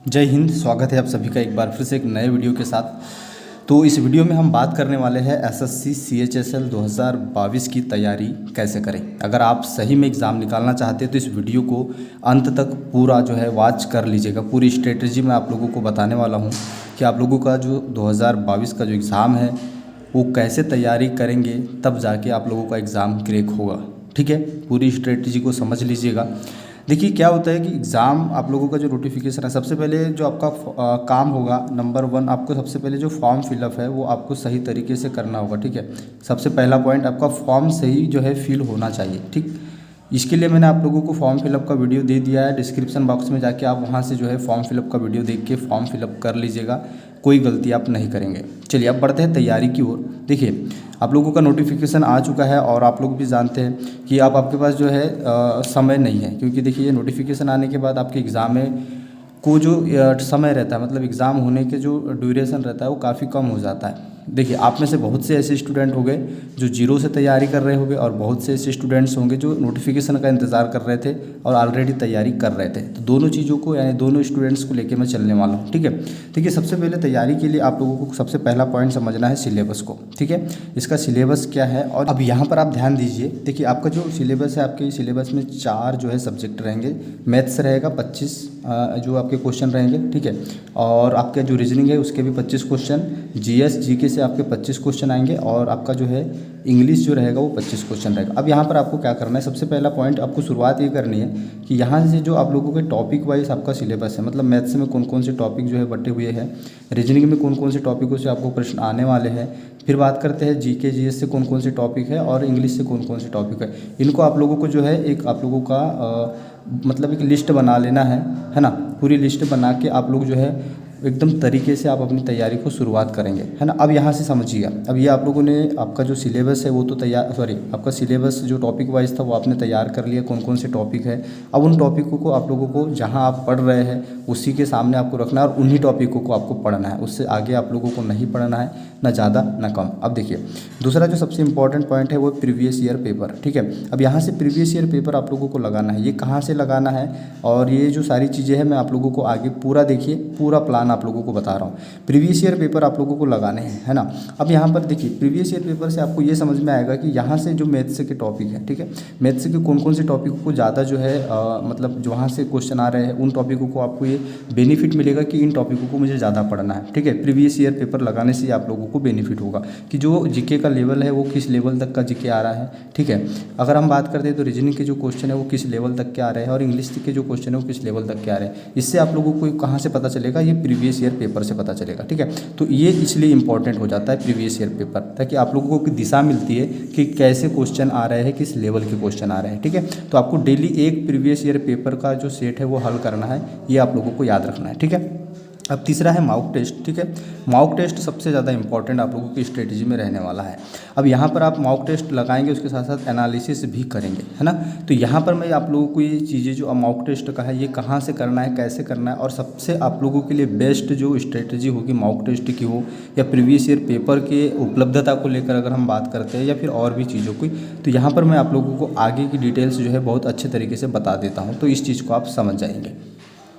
जय हिंद। स्वागत है आप सभी का एक बार फिर से एक नए वीडियो के साथ। तो इस वीडियो में हम बात करने वाले हैं एसएससी CHSL 2022 की तैयारी कैसे करें। अगर आप सही में एग्ज़ाम निकालना चाहते हैं तो इस वीडियो को अंत तक पूरा जो है वॉच कर लीजिएगा। पूरी स्ट्रेटजी मैं आप लोगों को बताने वाला हूँ कि आप लोगों का जो 2022 का जो एग्ज़ाम है वो कैसे तैयारी करेंगे, तब जाके आप लोगों का एग्ज़ाम क्रैक होगा। ठीक है, पूरी स्ट्रेटजी को समझ लीजिएगा। देखिए क्या होता है कि एग्ज़ाम आप लोगों का जो नोटिफिकेशन है, सबसे पहले जो आपका काम होगा, नंबर 1 आपको सबसे पहले जो फॉर्म फिलअप है वो आपको सही तरीके से करना होगा। ठीक है, सबसे पहला पॉइंट आपका फॉर्म सही जो है फिल होना चाहिए। ठीक, इसके लिए मैंने आप लोगों को फॉर्म फिलअप का वीडियो दे दिया है। डिस्क्रिप्शन बॉक्स में जाके आप वहाँ से जो है फॉर्म फिलअप का वीडियो देख के फॉर्म फिलअप कर लीजिएगा, कोई गलती आप नहीं करेंगे। चलिए अब बढ़ते हैं तैयारी की ओर। देखिए आप लोगों का नोटिफिकेशन आ चुका है और आप लोग भी जानते हैं कि अब आपके पास जो है समय नहीं है, क्योंकि देखिए ये नोटिफिकेशन आने के बाद आपके एग्ज़ाम में को जो समय रहता है, मतलब एग्ज़ाम होने के जो ड्यूरेशन रहता है वो काफ़ी कम हो जाता है। देखिए आप में से बहुत से ऐसे स्टूडेंट होंगे जो जीरो से तैयारी कर रहे होंगे और बहुत से ऐसे स्टूडेंट्स होंगे जो नोटिफिकेशन का इंतज़ार कर रहे थे और ऑलरेडी तैयारी कर रहे थे। तो दोनों चीज़ों को, यानी दोनों स्टूडेंट्स को लेकर मैं चलने वाला हूँ। ठीक है, देखिए सबसे पहले तैयारी के लिए आप लोगों को सबसे पहला पॉइंट समझना है सिलेबस को। ठीक है, इसका सिलेबस क्या है, और अब यहाँ पर आप ध्यान दीजिए। देखिए आपका जो सिलेबस है, आपके सिलेबस में 4 जो है सब्जेक्ट रहेंगे। मैथ्स रहेगा 25 जो आपके क्वेश्चन रहेंगे। ठीक है, और आपका जो रीजनिंग है उसके भी 25 क्वेश्चन, जीएस जीके से आपके 25 क्वेश्चन आएंगे, और आपका जो है इंग्लिश जो रहेगा वो 25 क्वेश्चन रहेगा। अब यहाँ पर आपको क्या करना है, सबसे पहला पॉइंट आपको शुरुआत ये करनी है कि यहाँ से जो आप लोगों के टॉपिक वाइज आपका सिलेबस है, मतलब मैथ्स में कौन कौन से टॉपिक जो है बटे हुए हैं, रीजनिंग में कौन कौन से टॉपिकों से आपको प्रश्न आने वाले हैं, फिर बात करते हैं जीके जीएस से कौन कौन से टॉपिक है, और इंग्लिश से कौन कौन से टॉपिक है। इनको आप लोगों को जो है एक आप लोगों का मतलब एक लिस्ट बना लेना है ना। पूरी लिस्ट बना के आप लोग जो है एकदम तरीके से आप अपनी तैयारी को शुरुआत करेंगे, है ना। अब यहाँ से समझिएगा, अब ये आप लोगों ने आपका जो सिलेबस है वो तो तैयार, सॉरी आपका सिलेबस जो टॉपिक वाइज था वो आपने तैयार कर लिया, कौन कौन से टॉपिक है। अब उन टॉपिकों को आप लोगों को जहाँ आप पढ़ रहे हैं उसी के सामने आपको रखना है और उन्हीं टॉपिकों को आपको पढ़ना है, उससे आगे आप लोगों को नहीं पढ़ना है, ना ज़्यादा ना कम। अब देखिए दूसरा जो सबसे इंपॉर्टेंट पॉइंट है वो प्रीवियस ईयर पेपर। ठीक है, अब यहाँ से प्रीवियस ईयर पेपर आप लोगों को लगाना है। ये कहाँ से लगाना है और ये जो सारी चीज़ें हैं मैं आप लोगों को आगे पूरा, देखिए पूरा प्लान आप लोगों को बता रहा हूँ। प्रीवियस ईयर पेपर आप लोगों को लगाने हैं, है ना। अब यहाँ पर देखिए प्रीवियस ईयर पेपर से आपको ये समझ में आएगा कि यहाँ से जो मैथ्स के टॉपिक है, ठीक है, मैथ्स के कौन कौन से टॉपिकों को ज़्यादा जो है मतलब जो वहाँ से क्वेश्चन आ रहे हैं उन टॉपिकों को आपको ये बेनिफिट मिलेगा कि इन टॉपिकों को मुझे ज़्यादा पढ़ना है। ठीक है, प्रीवियस ईयर पेपर लगाने से आप लोगों को बेनिफिट होगा कि जो जीके का लेवल है वो किस लेवल तक का जीके आ रहा है। ठीक है, अगर हम बात करते हैं तो रीजनिंग के जो क्वेश्चन है वो किस लेवल तक के आ रहे हैं और इंग्लिश के जो क्वेश्चन है वो किस लेवल तक के आ रहे हैं। इससे आप लोगों को कहाँ से पता चलेगा, ये प्रीवियस ईयर पेपर से पता चलेगा। ठीक है, तो ये इसलिए इंपॉर्टेंट हो जाता है प्रीवियस ईयर पेपर, ताकि आप लोगों को दिशा मिलती है कि कैसे क्वेश्चन आ रहे हैं, किस लेवल के क्वेश्चन आ रहे हैं। ठीक है, तो आपको डेली एक प्रीवियस ईयर पेपर का जो सेट है वो हल करना है, ये आप लोगों को याद रखना है। ठीक है, अब तीसरा है मॉक टेस्ट। ठीक है, मॉक टेस्ट सबसे ज़्यादा इंपॉर्टेंट आप लोगों की स्ट्रेटजी में रहने वाला है। अब यहाँ पर आप मॉक टेस्ट लगाएंगे, उसके साथ साथ एनालिसिस भी करेंगे, है ना। तो यहाँ पर मैं आप लोगों को ये चीज़ें जो मॉक टेस्ट का है ये कहाँ से करना है, कैसे करना है, और सबसे आप लोगों के लिए बेस्ट जो स्ट्रेटजी होगी मॉक टेस्ट की हो या प्रीवियस ईयर पेपर के उपलब्धता को लेकर अगर हम बात करते हैं या फिर और भी चीज़ों की, तो यहाँ पर मैं आप लोगों को आगे की डिटेल्स जो है बहुत अच्छे तरीके से बता देता हूँ, तो इस चीज़ को आप समझ जाएंगे।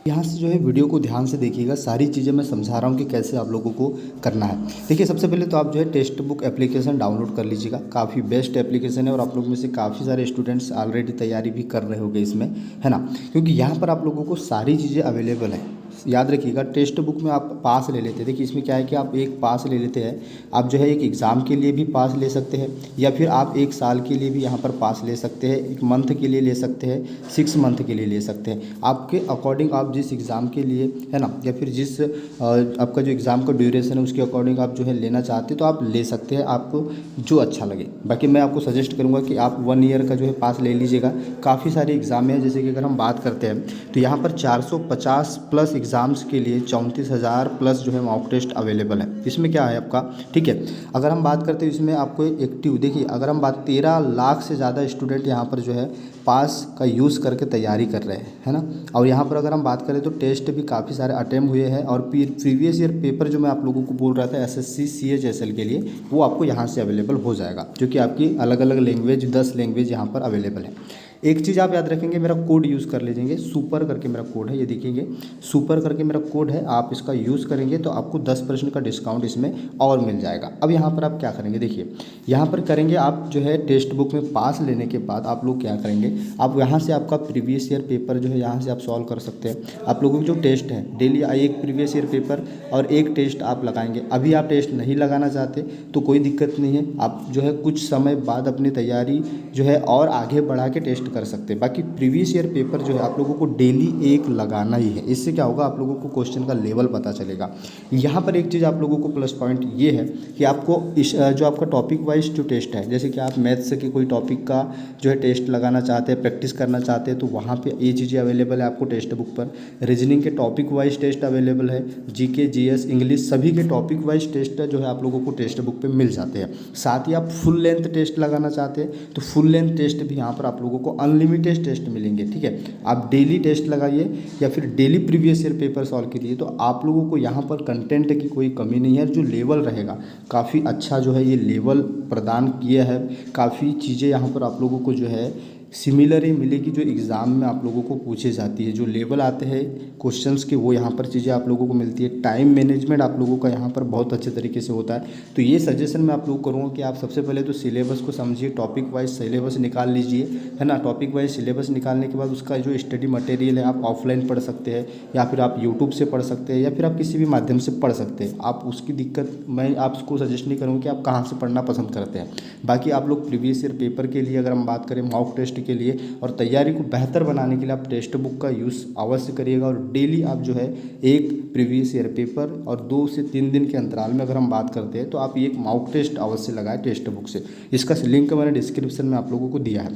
यहाँ से जो है वीडियो को ध्यान से देखिएगा, सारी चीज़ें मैं समझा रहा हूँ कि कैसे आप लोगों को करना है। देखिए सबसे पहले तो आप जो है टेक्स्ट बुक एप्लीकेशन डाउनलोड कर लीजिएगा, काफ़ी बेस्ट एप्लीकेशन है और आप लोग में से काफ़ी सारे स्टूडेंट्स ऑलरेडी तैयारी भी कर रहे होंगे इसमें, है ना, क्योंकि यहाँ पर आप लोगों को सारी चीज़ें अवेलेबल हैं। याद रखिएगा टेक्स्ट बुक में आप पास ले लेते हैं। देखिए इसमें क्या है कि आप एक पास ले लेते हैं, आप जो है एक एग्ज़ाम के लिए भी पास ले सकते हैं या फिर आप 1 साल के लिए भी यहाँ पर पास ले सकते हैं, 1 मंथ के लिए ले सकते हैं, 6 मंथ के लिए ले सकते हैं। आपके अकॉर्डिंग आप जिस एग्ज़ाम के लिए, है ना, या फिर जिस आपका जो एग्ज़ाम का ड्यूरेशन है उसके अकॉर्डिंग आप जो है लेना चाहते हैं तो आप ले सकते हैं, आपको जो अच्छा लगे। बाकी मैं आपको सजेस्ट करूँगा कि आप 1 ईयर का जो है पास ले लीजिएगा। काफ़ी सारे एग्ज़ाम है, जैसे कि अगर हम बात करते हैं तो यहाँ पर 450 प्लस एग्ज़ाम्स के लिए 34,000 प्लस जो है मॉक टेस्ट अवेलेबल है। इसमें क्या है आपका, ठीक है, अगर हम बात करते हैं इसमें आपको एक्टिव, देखिए अगर हम बात 13 लाख से ज़्यादा स्टूडेंट यहाँ पर जो है पास का यूज़ करके तैयारी कर रहे हैं, है ना। और यहाँ पर अगर हम बात करें तो टेस्ट भी काफ़ी सारे अटेम्प्ट हुए हैं और प्रीवियस ईयर पेपर जो मैं आप लोगों को बोल रहा था एसएससी CHSL के लिए, वो आपको यहाँ से अवेलेबल हो जाएगा, जो कि आपकी अलग अलग लैंग्वेज 10 लैंग्वेज यहाँ पर अवेलेबल है। एक चीज़ आप याद रखेंगे, मेरा कोड यूज़ कर लीजिएंगे, सुपर करके मेरा कोड है, ये देखिएंगे सुपर करके मेरा कोड है, आप इसका यूज़ करेंगे तो आपको 10% का डिस्काउंट इसमें और मिल जाएगा। अब यहाँ पर आप क्या करेंगे, देखिए यहाँ पर करेंगे आप जो है टेक्स्ट बुक में पास लेने के बाद आप लोग क्या करेंगे, आप यहाँ से आपका प्रीवियस ईयर पेपर जो है यहाँ से आप सॉल्व कर सकते हैं। आप लोगों की जो टेस्ट है डेली एक प्रीवियस ईयर पेपर और एक टेस्ट आप लगाएंगे। अभी आप टेस्ट नहीं लगाना चाहते तो कोई दिक्कत नहीं है, आप जो है कुछ समय बाद अपनी तैयारी जो है और आगे बढ़ा के टेस्ट कर सकते हैं। बाकी प्रीवियस ईयर पेपर जो है आप लोगों को डेली एक लगाना ही है। इससे क्या होगा, आप लोगों को क्वेश्चन का लेवल पता चलेगा। यहाँ पर एक चीज़ आप लोगों को प्लस पॉइंट ये है कि आपको इस जो आपका टॉपिक वाइज जो टेस्ट है, जैसे कि आप मैथ्स के कोई टॉपिक का जो है टेस्ट लगाना चाहते हैं, प्रैक्टिस करना चाहते हैं, तो वहाँ पे ये चीज़ें अवेलेबल है आपको टेक्स्ट बुक पर। रीजनिंग के टॉपिक वाइज टेस्ट अवेलेबल है, जीके जीएस इंग्लिश सभी के टॉपिक वाइज टेस्ट जो है आप लोगों को टेक्स्ट बुक पे मिल जाते हैं। साथ ही आप फुल लेंथ टेस्ट लगाना चाहते हैं तो फुल लेंथ टेस्ट भी यहाँ पर आप लोगों को अनलिमिटेड टेस्ट मिलेंगे। ठीक है, आप डेली टेस्ट लगाइए या फिर daily previous year paper solve कीजिए, तो आप लोगों को यहाँ पर कंटेंट की कोई कमी नहीं है। जो लेवल रहेगा काफ़ी अच्छा जो है ये लेवल प्रदान किया है, काफ़ी चीज़ें यहाँ पर आप लोगों को जो है सिमिलर ही मिलेगी जो एग्ज़ाम में आप लोगों को पूछे जाती है। जो लेवल आते हैं क्वेश्चंस के वो यहाँ पर चीज़ें आप लोगों को मिलती है। टाइम मैनेजमेंट आप लोगों का यहाँ पर बहुत अच्छे तरीके से होता है। तो ये सजेशन मैं आप लोगों को करूँगा कि आप सबसे पहले तो सिलेबस को समझिए, टॉपिक वाइज सिलेबस निकाल लीजिए, है ना। टॉपिक वाइज सिलेबस निकालने के बाद उसका जो स्टडी मटेरियल है आप ऑफलाइन पढ़ सकते हैं या फिर आप यूट्यूब से पढ़ सकते हैं या फिर आप किसी भी माध्यम से पढ़ सकते हैं। आप उसकी दिक्कत मैं आपको सजेस्ट नहीं करूँगा कि आप कहाँ से पढ़ना पसंद करते हैं। बाकी आप लोग प्रीवियस ईयर पेपर के लिए अगर हम बात करें मॉक टेस्ट के लिए और तैयारी को बेहतर बनाने के लिए आप टेक्स्ट बुक का यूज़ अवश्य करिएगा। और डेली आप जो है एक प्रीवियस ईयर पेपर और 2 से 3 दिन के अंतराल में अगर हम बात करते हैं तो आप एक मॉक टेस्ट अवश्य लगाएं टेक्स्ट बुक से। इसका लिंक मैंने डिस्क्रिप्शन में आप लोगों को दिया है,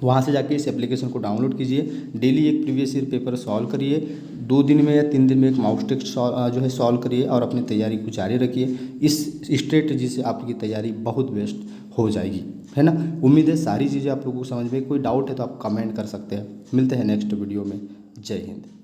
वहाँ से जाके इस एप्लीकेशन को डाउनलोड कीजिए। डेली एक प्रीवियस ईयर पेपर सॉल्व करिए, 2 दिन में या 3 दिन में एक मॉक टेस्ट जो है सॉल्व करिए और अपनी तैयारी को जारी रखिए। इस स्ट्रेटजी से आपकी तैयारी बहुत बेस्ट हो जाएगी, है ना। उम्मीद है सारी चीज़ें आप लोगों को समझ में। कोई डाउट है तो आप कमेंट कर सकते हैं। मिलते हैं नेक्स्ट वीडियो में। जय हिंद।